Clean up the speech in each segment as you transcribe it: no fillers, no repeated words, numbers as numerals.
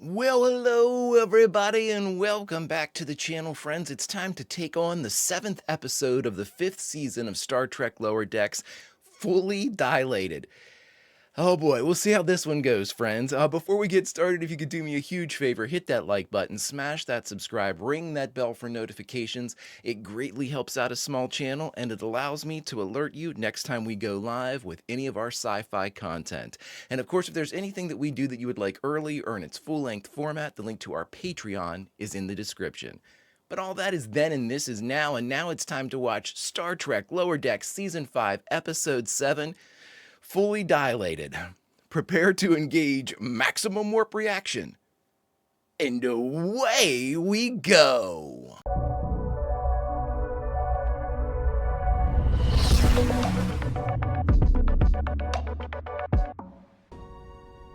Well, hello everybody and welcome back to the channel, friends. It's time to take on the 7th episode of the 5th season of Star Trek Lower Decks, Fully Dilated. Oh boy, we'll see how this one goes, friends. Before we get started, if you could do me a huge favor, hit that like button, smash that subscribe, ring that bell for notifications. It greatly helps out a small channel, and it allows me to alert you next time we go live with any of our sci-fi content. And of course, if there's anything that we do that you would like early or in its full-length format, the link to our Patreon is in the description. But all that is then and this is now, and now it's time to watch Star Trek Lower Decks Season 5, Episode 7, Fully Dilated. Prepare to engage maximum warp reaction. And away we go.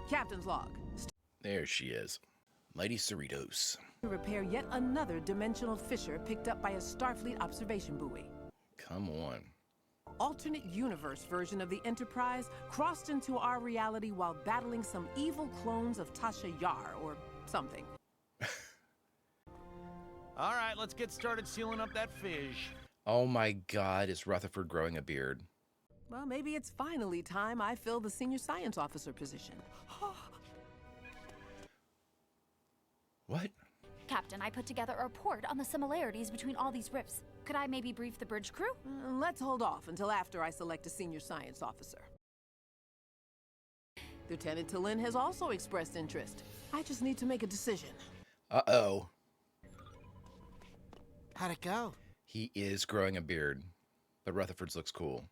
Captain's log. There she is. Mighty Cerritos. To repair yet another dimensional fissure picked up by a Starfleet observation buoy. Come on. Alternate universe version of the Enterprise crossed into our reality while battling some evil clones of Tasha Yar or something. All right, let's get started sealing up that fish. Oh my god, is Rutherford growing a beard? Well, maybe it's finally time I fill the senior science officer position. What? Captain, I put together a report on the similarities between all these rifts. Could I maybe brief the bridge crew? Let's hold off until after I select a senior science officer. Lieutenant T'Lyn has also expressed interest. I just need to make a decision. Uh-oh. How'd it go? He is growing a beard, but Rutherford's looks cool.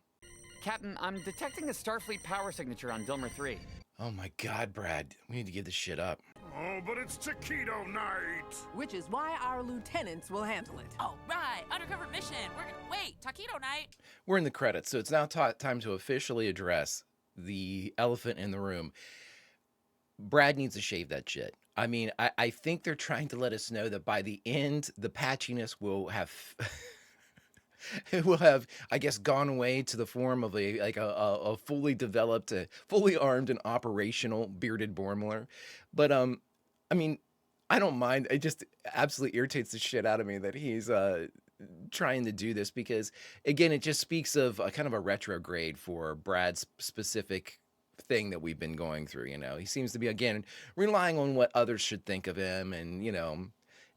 Captain, I'm detecting a Starfleet power signature on Dilmer 3. Oh my god, Brad. We need to give this shit up. Oh, but it's taquito night! Which is why our lieutenants will handle it. Oh, right. Undercover mission. Wait, taquito night. We're in the credits, so it's now time to officially address the elephant in the room. Brad needs to shave that shit. I mean, I think they're trying to let us know that by the end, the patchiness will have... it will have, I guess, gone away to the form of a fully developed, fully armed and operational bearded Bormler. But, I mean, I don't mind. It just absolutely irritates the shit out of me that he's trying to do this because, again, it just speaks of a kind of a retrograde for Brad's specific thing that we've been going through, you know. He seems to be, again, relying on what others should think of him and, you know,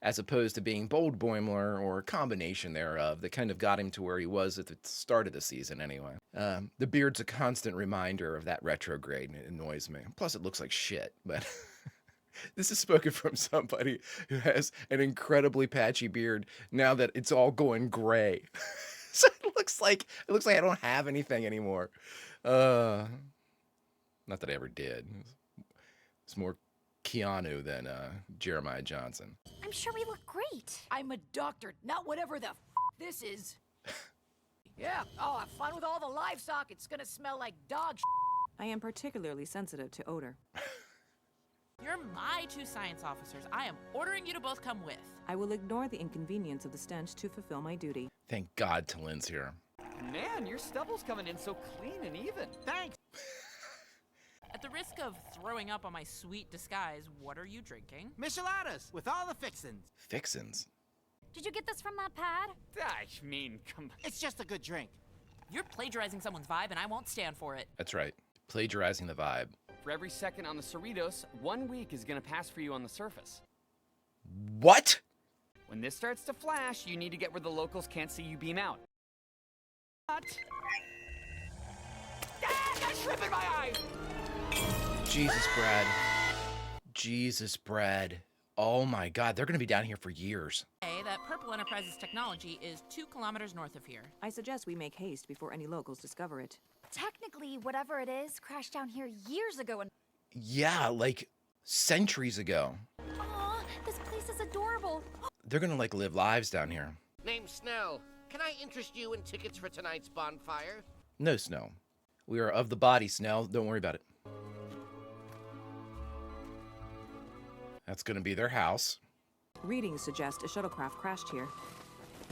as opposed to being bold Boimler or a combination thereof that kind of got him to where he was at the start of the season anyway. The beard's a constant reminder of that retrograde, and it annoys me. Plus, it looks like shit, but this is spoken from somebody who has an incredibly patchy beard now that it's all going gray. So it looks like I don't have anything anymore. Not that I ever did. It's more Keanu than Jeremiah Johnson. I'm sure we look great. I'm a doctor, not whatever the this is. Yeah, oh, have fun with all the livestock. It's gonna smell like dog I am particularly sensitive to odor. You're my two science officers. I am ordering you to both come with. I will ignore the inconvenience of the stench to fulfill my duty. Thank God T'Lyn's here. Man, your stubble's coming in so clean and even. Thanks. At the risk of throwing up on my sweet disguise, what are you drinking? Micheladas with all the fixins. Fixins. Did you get this from that pad? I mean, come on. It's just a good drink. You're plagiarizing someone's vibe, and I won't stand for it. That's right. Plagiarizing the vibe. For every second on the Cerritos, 1 week is gonna pass for you on the surface. What? When this starts to flash, you need to get where the locals can't see you beam out. What? Ah, got shrimp in my eye! Jesus, Brad. Jesus, Brad. Oh my God, they're going to be down here for years. Hey, that Purple Enterprises technology is 2 kilometers north of here. I suggest we make haste before any locals discover it. Technically, whatever it is crashed down here years ago and... Yeah, like centuries ago. Aw, this place is adorable. They're going to like live lives down here. Name's Snell. Can I interest you in tickets for tonight's bonfire? No, Snow. We are of the body, Snell. Don't worry about it. That's going to be their house. Readings suggest a shuttlecraft crashed here.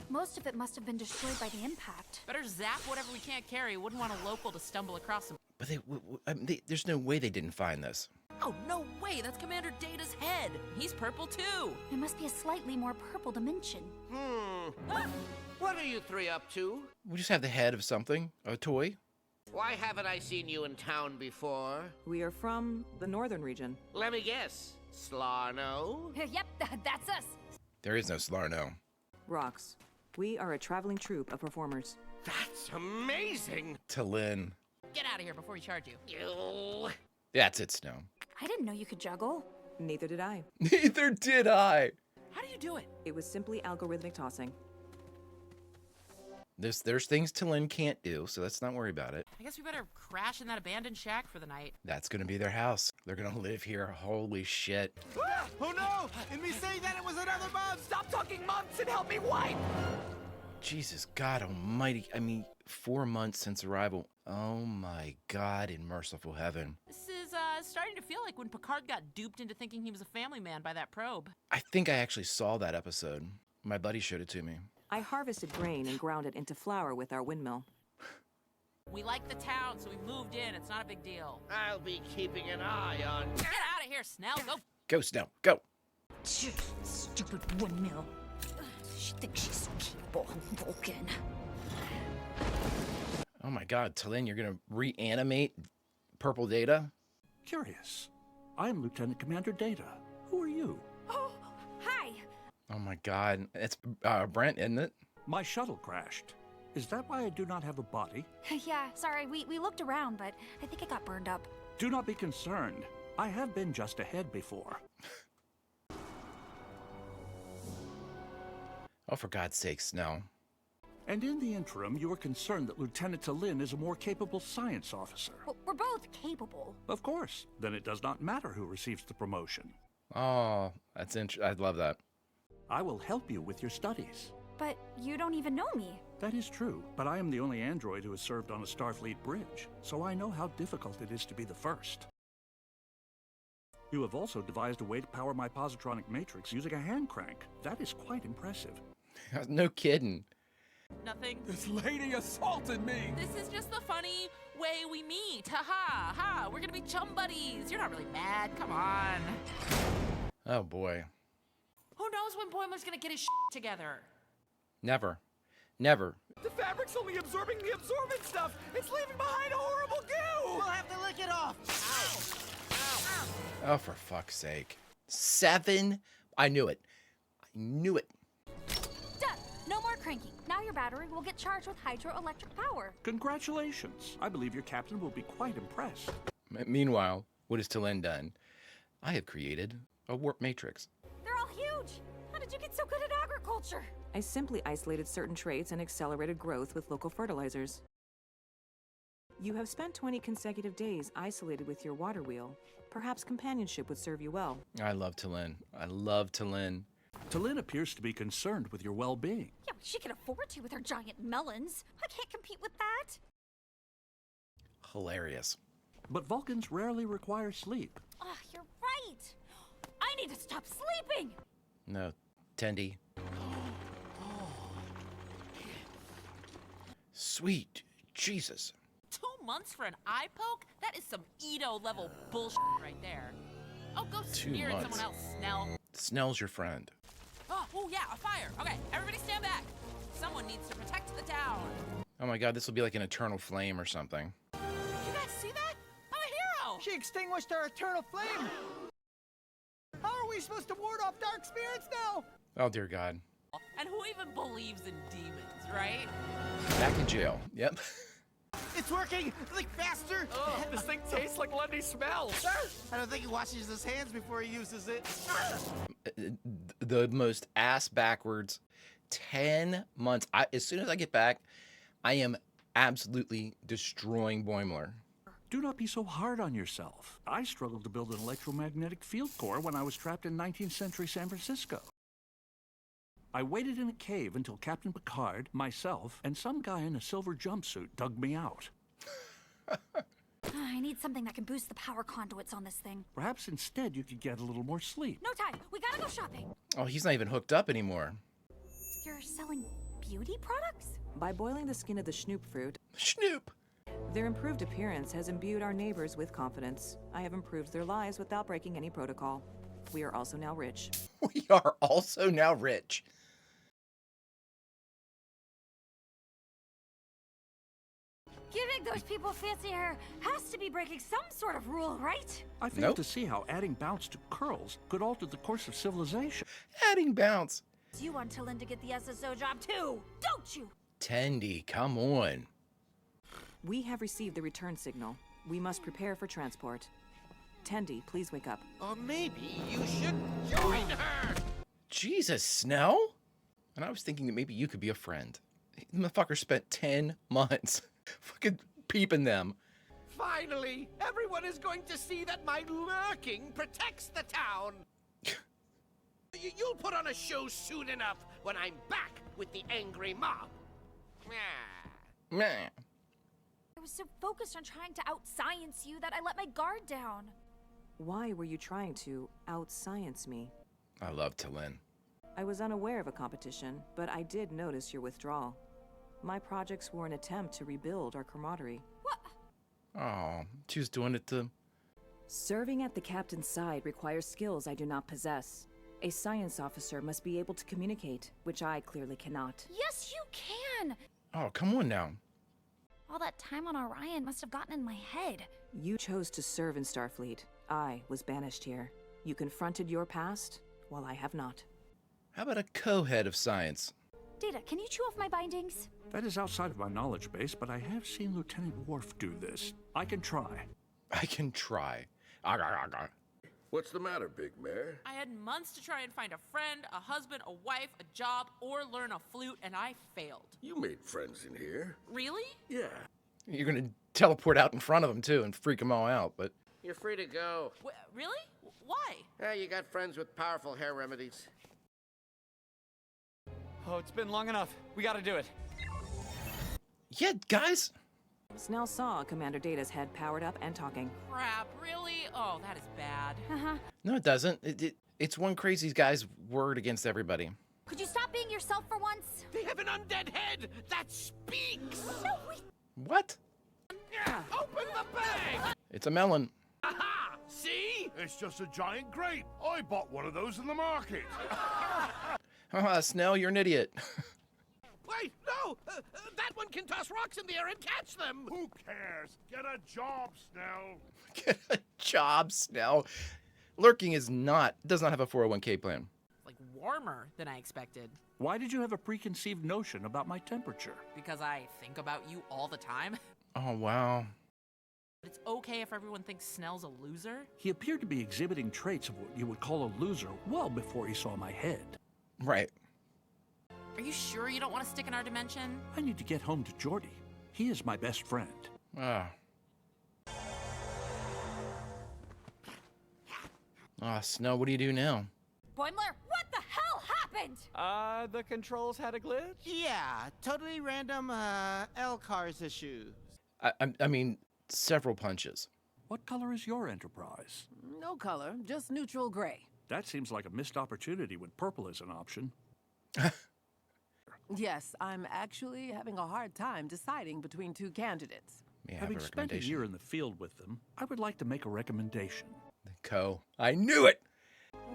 Most of it must have been destroyed by the impact. Better zap whatever we can't carry. Wouldn't want a local to stumble across them. But there's no way they didn't find this. Oh, no way! That's Commander Data's head! He's purple too! It must be a slightly more purple dimension. What are you three up to? We just have the head of something, a toy. Why haven't I seen you in town before? We are from the northern region. Let me guess. Slarno? Yep, that's us. There is no Slarno. Rocks. We are a traveling troupe of performers. That's amazing! Talin. Get out of here before we charge you. You... That's it, Snow. I didn't know you could juggle. Neither did I. Neither did I. How do you do it? It was simply algorithmic tossing. There's things Talin can't do, so let's not worry about it. I guess we better crash in that abandoned shack for the night. That's gonna be their house. They're gonna live here. Holy shit. Oh no! And me saying that it was another mom! Stop talking months and help me wipe! Jesus God almighty. I mean, 4 months since arrival. Oh my God in merciful heaven. This is starting to feel like when Picard got duped into thinking he was a family man by that probe. I think I actually saw that episode. My buddy showed it to me. I harvested grain and ground it into flour with our windmill. We like the town, so we moved in. It's not a big deal. I'll be keeping an eye on... Get out of here, Snell. Go. Go, Snow, go. Stupid windmill. She thinks she's so capable, Vulcan. Oh my God, Talin, you're gonna reanimate Purple Data? Curious. I'm Lieutenant Commander Data. Who are you? Oh, hi. Oh my God, it's Brent, isn't it? My shuttle crashed. Is that why I do not have a body? Yeah, sorry, we looked around, but I think it got burned up. Do not be concerned. I have been just ahead before. Oh, for God's sake, Snow. And in the interim, you are concerned that Lieutenant Talin is a more capable science officer. Well, we're both capable. Of course. Then it does not matter who receives the promotion. Oh, that's interesting. I love that. I will help you with your studies. But you don't even know me. That is true, but I am the only android who has served on a Starfleet bridge, so I know how difficult it is to be the first. You have also devised a way to power my positronic matrix using a hand crank. That is quite impressive. No kidding. Nothing. This lady assaulted me! This is just the funny way we meet. Ha ha ha. We're gonna be chum buddies. You're not really mad. Come on. Oh boy. Who knows when Boimler's gonna get his together? Never. Never. The fabric's only absorbing the absorbent stuff! It's leaving behind a horrible goo! We'll have to lick it off! Oh, for fuck's sake. 7? I knew it. I knew it. Done. No more cranking. Now your battery will get charged with hydroelectric power. Congratulations. I believe your captain will be quite impressed. Meanwhile, what has Talin done? I have created a warp matrix. They're all huge. How did you get so good at agriculture? I simply isolated certain traits and accelerated growth with local fertilizers. You have spent 20 consecutive days isolated with your water wheel. Perhaps companionship would serve you well. I love Talin. I love Talin. Talin appears to be concerned with your well-being. Yeah, she can afford to with her giant melons. I can't compete with that. Hilarious. But Vulcans rarely require sleep. Ah, you're right. I need to stop sleeping. No, Tendi. Sweet Jesus. 2 months for an eye poke? That is some Edo level bullshit right there. Oh, go 2 smear at months. someone else, Snell. Snell's your friend. Oh, yeah, a fire. Okay, everybody stand back. Someone needs to protect the town. Oh my God, this will be like an eternal flame or something. You guys see that? I'm a hero. She extinguished our eternal flame! How are we supposed to ward off dark spirits now? Oh dear God. And who even believes in demons, right? Back in jail. Yep. It's working! Like faster! This thing tastes like Lundy smells! I don't think he washes his hands before he uses it. The most ass backwards 10 months. As soon as I get back, I am absolutely destroying Boimler. Do not be so hard on yourself. I struggled to build an electromagnetic field core when I was trapped in 19th century San Francisco. I waited in a cave until Captain Picard, myself, and some guy in a silver jumpsuit dug me out. I need something that can boost the power conduits on this thing. Perhaps instead you could get a little more sleep. No time. We gotta go shopping. Oh, he's not even hooked up anymore. You're selling beauty products? By boiling the skin of the schnoop fruit, Snoop. Their improved appearance has imbued our neighbors with confidence. I have improved their lives without breaking any protocol. We are also now rich. We are also now rich. Giving those people fancy hair has to be breaking some sort of rule, right? I fail to see how adding bounce to curls could alter the course of civilization. Adding bounce. You want Talin to get the SSO job too, don't you? Tendy, come on. We have received the return signal. We must prepare for transport. Tendy, please wake up. Or maybe you should join her! Jesus, Snow? And I was thinking that maybe you could be a friend. The motherfucker spent 10 months fucking peeping them. Finally, everyone is going to see that my lurking protects the town. You'll put on a show soon enough when I'm back with the angry mob. Meh. I was so focused on trying to out-science you that I let my guard down. Why were you trying to out-science me? I love Talin. I was unaware of a competition, but I did notice your withdrawal. My projects were an attempt to rebuild our camaraderie. What? Oh, she was doing it to... Serving at the captain's side requires skills I do not possess. A science officer must be able to communicate, which I clearly cannot. Yes, you can! Oh, come on now. All that time on Orion must have gotten in my head. You chose to serve in Starfleet. I was banished here. You confronted your past, while I have not. How about a co-head of science? Data, can you chew off my bindings? That is outside of my knowledge base, but I have seen Lieutenant Worf do this. I can try. I can try. What's the matter, Big Mare? I had months to try and find a friend, a husband, a wife, a job, or learn a flute, and I failed. You made friends in here. Really? Yeah. You're gonna teleport out in front of them too and freak them all out, but... You're free to go. Really? Why? Yeah, you got friends with powerful hair remedies. Oh, it's been long enough. We gotta do it. Yeah, guys. Snell saw Commander Data's head powered up and talking. Crap, really? Oh, that is bad. No, it doesn't. It's one crazy guy's word against everybody. Could you stop being yourself for once? They have an undead head that speaks! No, wait. What? Yeah, open the bag! It's a melon. Aha! See? It's just a giant grape. I bought one of those in the market. Haha, Snell, you're an idiot. Wait, no! That one can toss rocks in the air and catch them! Who cares? Get a job, Snell. Get a job, Snell. Lurking does not have a 401k plan. Like warmer than I expected. Why did you have a preconceived notion about my temperature? Because I think about you all the time. Oh, wow. It's okay if everyone thinks Snell's a loser. He appeared to be exhibiting traits of what you would call a loser well before he saw my head. Right. Are you sure you don't want to stick in our dimension? I need to get home to Geordi. He is my best friend. Ah. Snell, what do you do now? Boimler, what the hell happened? The controls had a glitch? Yeah, totally random, L-Cars issues. I mean, several punches. What color is your Enterprise? No color, just neutral gray. That seems like a missed opportunity when purple is an option. Yes, I'm actually having a hard time deciding between two candidates. May I have Having a spent a recommendation? year in the field with them, I would like to make a recommendation. I knew it!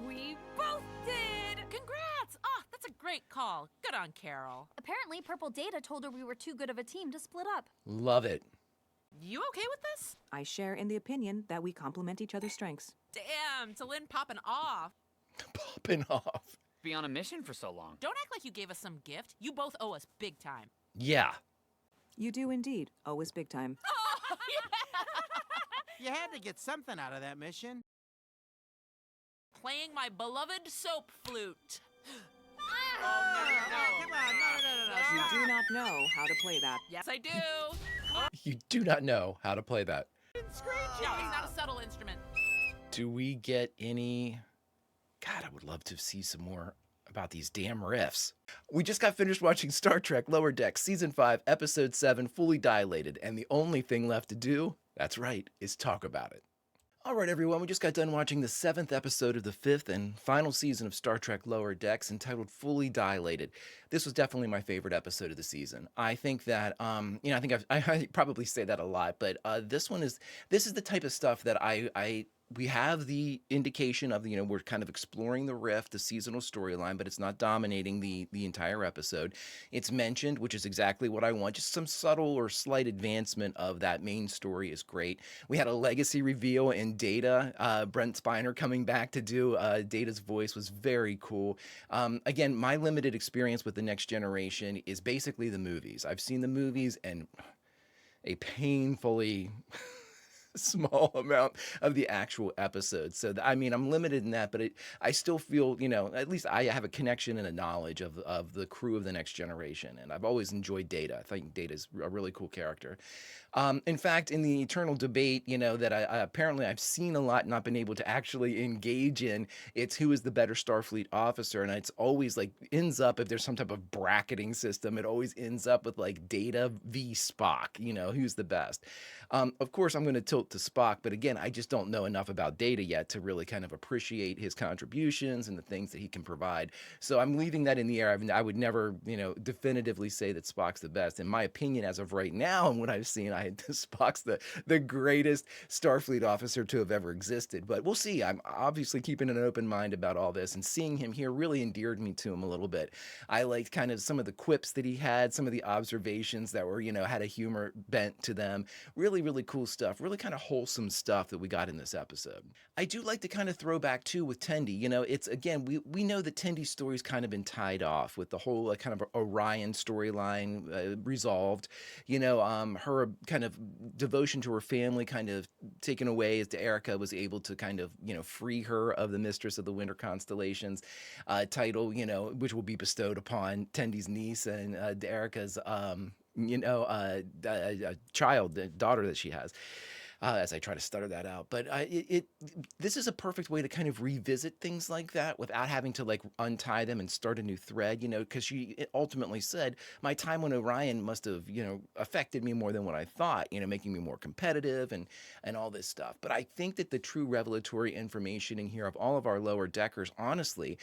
We both did! Congrats! Oh, that's a great call. Good on Carol. Apparently, Purple Data told her we were too good of a team to split up. Love it. You okay with this? I share in the opinion that we complement each other's strengths. Damn, Talin popping off. Popping off. Be on a mission for so long. Don't act like you gave us some gift. You both owe us big time. Yeah. You do indeed. Always big time. Oh, You had to get something out of that mission. Playing my beloved soap flute. Come on, no. You do not know how to play that. Yes, I do. You do not know how to play that. No, it's not a subtle instrument. Do we get any... God, I would love to see some more about these damn riffs. We just got finished watching Star Trek Lower Decks Season 5, Episode 7, Fully Dilated, and the only thing left to do, that's right, is talk about it. All right, everyone, we just got done watching the 7th episode of the 5th and final season of Star Trek Lower Decks, entitled Fully Dilated. This was definitely my favorite episode of the season. I think that, I think I probably say that a lot, but this is the type of stuff that we have the indication of, we're kind of exploring the rift, the seasonal storyline, but it's not dominating the entire episode. It's mentioned, which is exactly what I want. Just some subtle or slight advancement of that main story is great. We had a legacy reveal in Data. Brent Spiner coming back to do Data's voice was very cool. Again, my limited experience with The Next Generation is basically the movies. I've seen the movies and a painfully small amount of the actual episodes. So, I mean, I'm limited in that, but I still feel, at least I have a connection and a knowledge of the crew of The Next Generation. And I've always enjoyed Data. I think Data's a really cool character. In fact, in the eternal debate, that I apparently I've seen a lot, not been able to actually engage in, it's who is the better Starfleet officer, and it's always like ends up, if there's some type of bracketing system, it always ends up with like Data v Spock. Who's the best? Of course, I'm going to tilt to Spock, but again, I just don't know enough about Data yet to really kind of appreciate his contributions and the things that he can provide. So I'm leaving that in the air. I would never, definitively say that Spock's the best. In my opinion, as of right now, and what I've seen, Spock's the greatest Starfleet officer to have ever existed. But we'll see. I'm obviously keeping an open mind about all this, and seeing him here really endeared me to him a little bit. I liked kind of some of the quips that he had, some of the observations that were, had a humor bent to them. Really, really cool stuff. Really kind of wholesome stuff that we got in this episode. I do like to kind of throw back too with Tendi. It's again, we know that Tendi's story's kind of been tied off with the whole kind of Orion storyline resolved. Her kind of devotion to her family kind of taken away as Erica was able to kind of, free her of the Mistress of the Winter Constellations title, which will be bestowed upon Tendi's niece and Erica's, child, the daughter that she has. As I try to stutter that out. But this is a perfect way to kind of revisit things like that without having to like untie them and start a new thread, because she ultimately said, my time on Orion must have, affected me more than what I thought, making me more competitive and all this stuff. But I think that the true revelatory information in here of all of our lower deckers, honestly,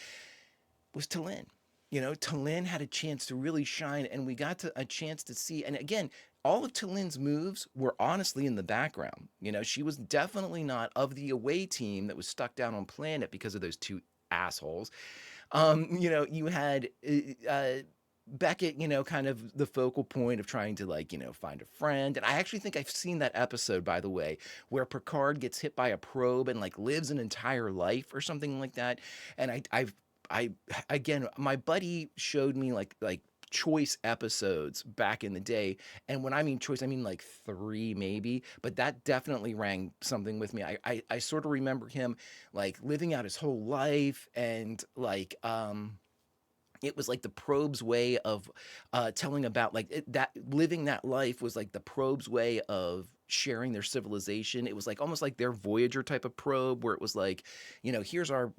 was T'Lyn. T'Lyn had a chance to really shine, and we got a chance to see, and again, all of T'Lyn's moves were honestly in the background. She was definitely not of the away team that was stuck down on planet because of those two assholes. You had Beckett, kind of the focal point of trying to find a friend. And I actually think I've seen that episode, by the way, where Picard gets hit by a probe and lives an entire life or something like that. And I again, my buddy showed me like choice episodes back in the day, and when I mean choice, I mean 3 maybe, but that definitely rang something with me. I sort of remember him living out his whole life, and it was like the probe's way of telling about that living that life was like the probe's way of sharing their civilization. It was almost like their Voyager type of probe, where it was here's our,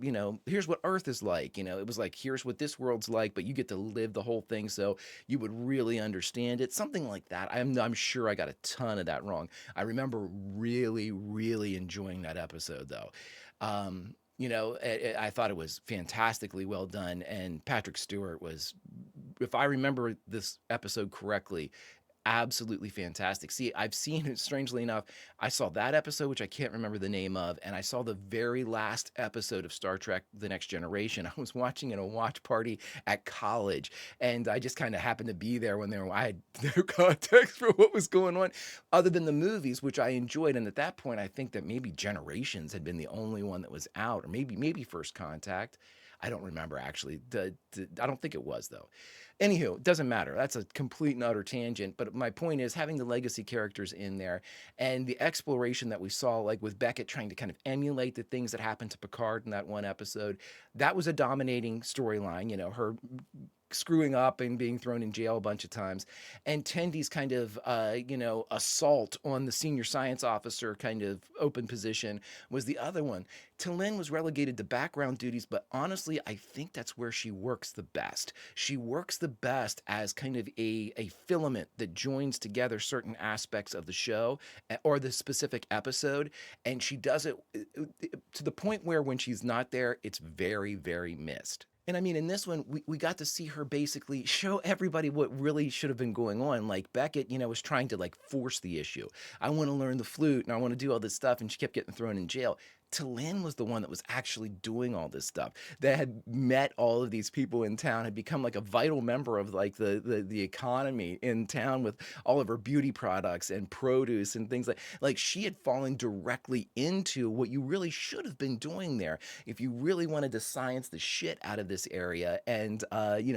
here's what Earth is like. It was here's what this world's like, but you get to live the whole thing, so you would really understand it. Something like that. I'm sure I got a ton of that wrong. I remember really, really enjoying that episode though. I thought it was fantastically well done, and Patrick Stewart was, if I remember this episode correctly, absolutely fantastic. See, I've seen it, strangely enough, I saw that episode, which I can't remember the name of, and I saw the very last episode of Star Trek The Next Generation. I was watching in a watch party at college, and I just kind of happened to be there when I had no context for what was going on, other than the movies, which I enjoyed. And at that point, I think that maybe Generations had been the only one that was out, or maybe First Contact. I don't remember, actually. I don't think it was, though. Anywho, it doesn't matter. That's a complete and utter tangent. But my point is, having the legacy characters in there and the exploration that we saw, with Beckett trying to kind of emulate the things that happened to Picard in that one episode, that was a dominating storyline. Her screwing up and being thrown in jail a bunch of times, and Tendy's kind of assault on the senior science officer kind of open position was the other one. T'Lyn was relegated to background duties, but honestly, I think that's where she works the best. She works the best as kind of a filament that joins together certain aspects of the show or the specific episode, and she does it to the point where when she's not there, it's very, very missed. And I mean, in this one, we got to see her basically show everybody what really should have been going on. Like Beckett, was trying to like force the issue. I want to learn the flute and I want to do all this stuff. And she kept getting thrown in jail. T'Lyn was the one that was actually doing all this stuff, that had met all of these people in town, had become like a vital member of like the economy in town with all of her beauty products and produce and things like she had fallen directly into what you really should have been doing there if you really wanted to science the shit out of this area and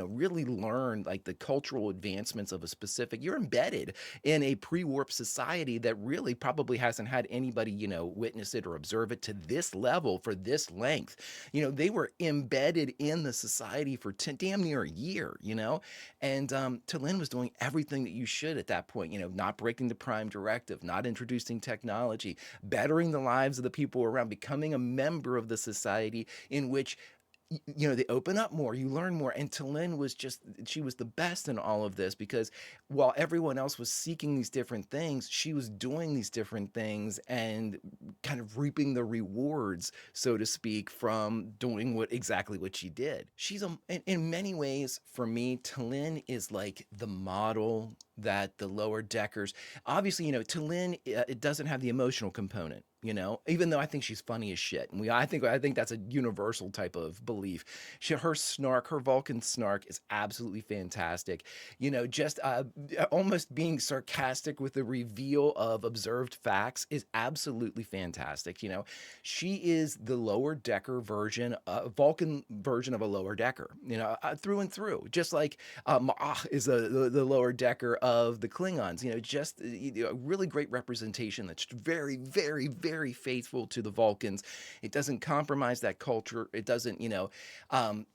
really learn like the cultural advancements of a specific. You're embedded in a pre-warp society that really probably hasn't had anybody witness it or observe it to this level for this length. They were embedded in the society for damn near a year, and T'Lyn was doing everything that you should at that point, not breaking the Prime Directive, not introducing technology, bettering the lives of the people around, becoming a member of the society in which they open up more, you learn more. And T'Lyn was she was the best in all of this because while everyone else was seeking these different things, she was doing these different things and kind of reaping the rewards, so to speak, from doing exactly what she did. She's in many ways, for me, T'Lyn is like the model that the Lower Deckers, obviously, T'Lyn, it doesn't have the emotional component. Even though I think she's funny as shit, and I think that's a universal type of belief. Her snark, her Vulcan snark, is absolutely fantastic. Just almost being sarcastic with the reveal of observed facts is absolutely fantastic. She is the Lower Decker version, Vulcan version of a Lower Decker. Through and through, just like Ma'ah is the Lower Decker of the Klingons. Just a really great representation that's very, very, very faithful to the Vulcans. It doesn't compromise that culture. It doesn't,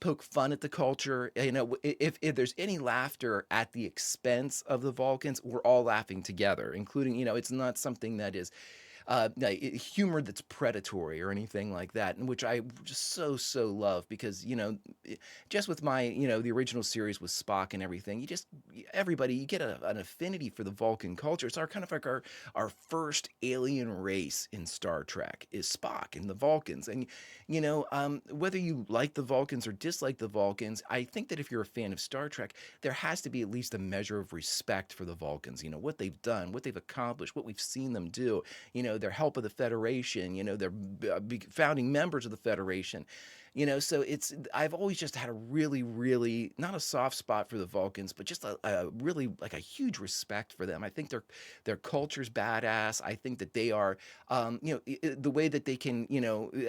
poke fun at the culture. If there's any laughter at the expense of the Vulcans, we're all laughing together, including, it's not something that is humor that's predatory or anything like that, and which I just so love because just with my the original series with Spock and everything, you get an affinity for the Vulcan culture. It's kind of like our first alien race in Star Trek is Spock and the Vulcans, and whether you like the Vulcans or dislike the Vulcans, I think that if you're a fan of Star Trek, there has to be at least a measure of respect for the Vulcans. What they've done, what they've accomplished, what we've seen them do. Their help of the Federation, they're founding members of the Federation. So I've always just had a really, really, not a soft spot for the Vulcans, but just a really like a huge respect for them. I think their culture's badass. I think that they are, the way that they can,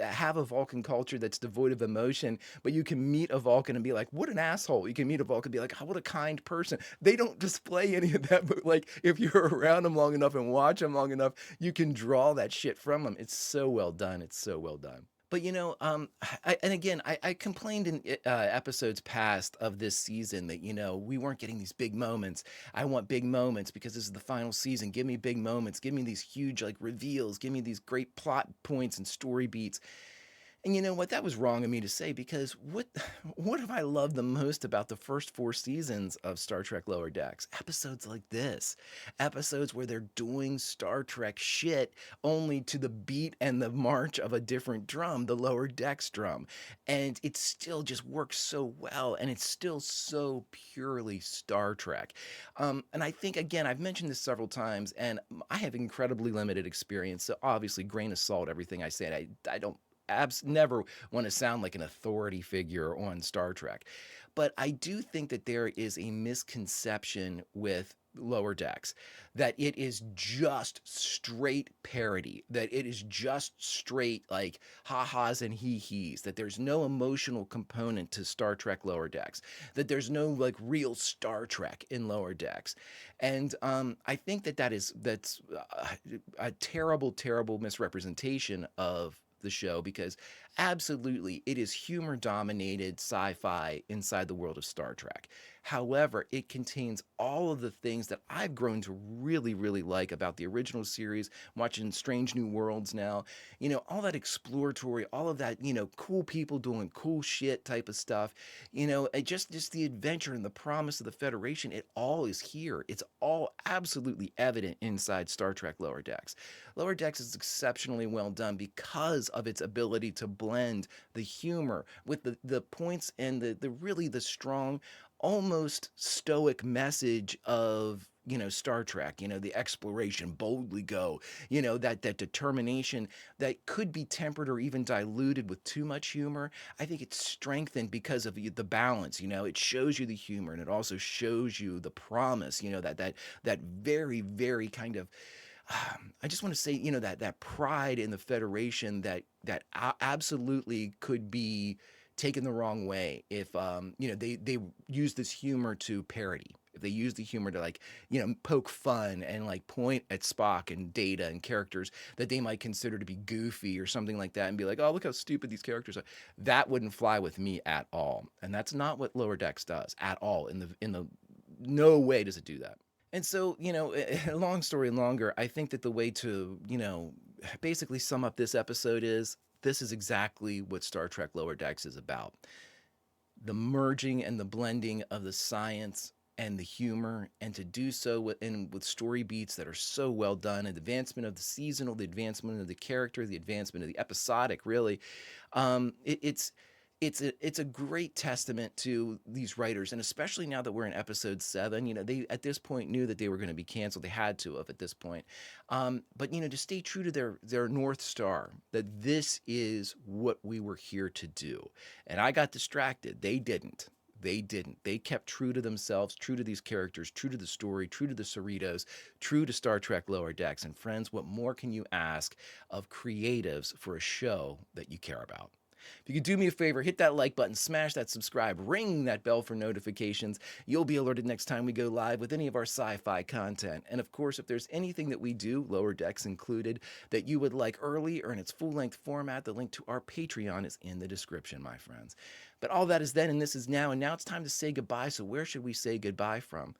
have a Vulcan culture that's devoid of emotion, but you can meet a Vulcan and be like, what an asshole. You can meet a Vulcan and be like, oh, what a kind person. They don't display any of that, but like if you're around them long enough and watch them long enough, you can draw that shit from them. It's so well done. It's so well done. But I complained in episodes past of this season that we weren't getting these big moments. I want big moments because this is the final season. Give me big moments. Give me these huge like reveals. Give me these great plot points and story beats. And you know what? That was wrong of me to say because what have I loved the most about the first 4 seasons of Star Trek Lower Decks? Episodes like this. Episodes where they're doing Star Trek shit only to the beat and the march of a different drum, the Lower Decks drum. And it still just works so well, and it's still so purely Star Trek. And I think, again, I've mentioned this several times, and I have incredibly limited experience, so obviously grain of salt, everything I say. I don't never want to sound like an authority figure on Star Trek. But I do think that there is a misconception with Lower Decks, that it is just straight parody, that it is just straight like ha-has and hee-hees, that there's no emotional component to Star Trek Lower Decks, that there's no like real Star Trek in Lower Decks. And I think that's a terrible, terrible misrepresentation of the show because absolutely it is humor dominated sci-fi inside the world of Star Trek. However, it contains all of the things that I've grown to really, really like about the original series, watching Strange New Worlds now, all that exploratory, all of that, cool people doing cool shit type of stuff, just the adventure and the promise of the Federation, it all is here. It's all absolutely evident inside Star Trek Lower Decks. Lower Decks is exceptionally well done because of its ability to blend the humor with the points and the really the strong, almost stoic message of Star Trek, the exploration, boldly go, that determination that could be tempered or even diluted with too much humor. I think it's strengthened because of the balance. It shows you the humor and it also shows you the promise. That very, very kind of I just want to say, that pride in the Federation that absolutely could be taken the wrong way if they use this humor to parody. If they use the humor to poke fun and point at Spock and Data and characters that they might consider to be goofy or something like that and be like, oh, look how stupid these characters are. That wouldn't fly with me at all. And that's not what Lower Decks does at all. In the no way does it do that. And so, long story longer, I think that the way to, basically sum up this episode is this is exactly what Star Trek Lower Decks is about. The merging and the blending of the science and the humor, and to do so with story beats that are so well done, and the advancement of the seasonal, the advancement of the character, the advancement of the episodic, really. It's a great testament to these writers, and especially now that we're in episode 7. They at this point knew that they were going to be canceled. They had to have at this point, but to stay true to their North Star, that this is what we were here to do. And I got distracted. They didn't. They kept true to themselves, true to these characters, true to the story, true to the Cerritos, true to Star Trek Lower Decks. And friends, what more can you ask of creatives for a show that you care about? If you could do me a favor, hit that like button, smash that subscribe, ring that bell for notifications. You'll be alerted next time we go live with any of our sci-fi content. And of course, if there's anything that we do, Lower Decks included, that you would like early or in its full-length format, the link to our Patreon is in the description, my friends. But all that is then and this is now, and now it's time to say goodbye. So where should we say goodbye from?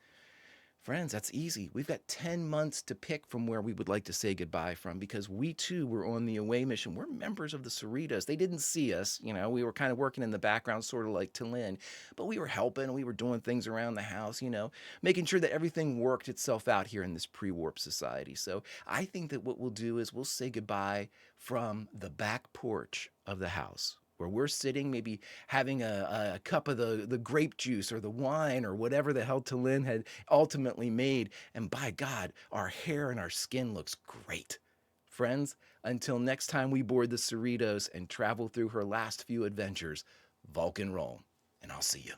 Friends, that's easy. We've got 10 months to pick from where we would like to say goodbye from, because we too were on the away mission. We're members of the Cerritos. They didn't see us. We were kind of working in the background, sort of like T'Lyn, but we were helping. We were doing things around the house, making sure that everything worked itself out here in this pre-warp society. So I think that what we'll do is we'll say goodbye from the back porch of the house, where we're sitting, maybe having a cup of the grape juice or the wine or whatever the hell T'Lyn had ultimately made. And by God, our hair and our skin looks great. Friends, until next time we board the Cerritos and travel through her last few adventures, Vulcan roll, and I'll see you.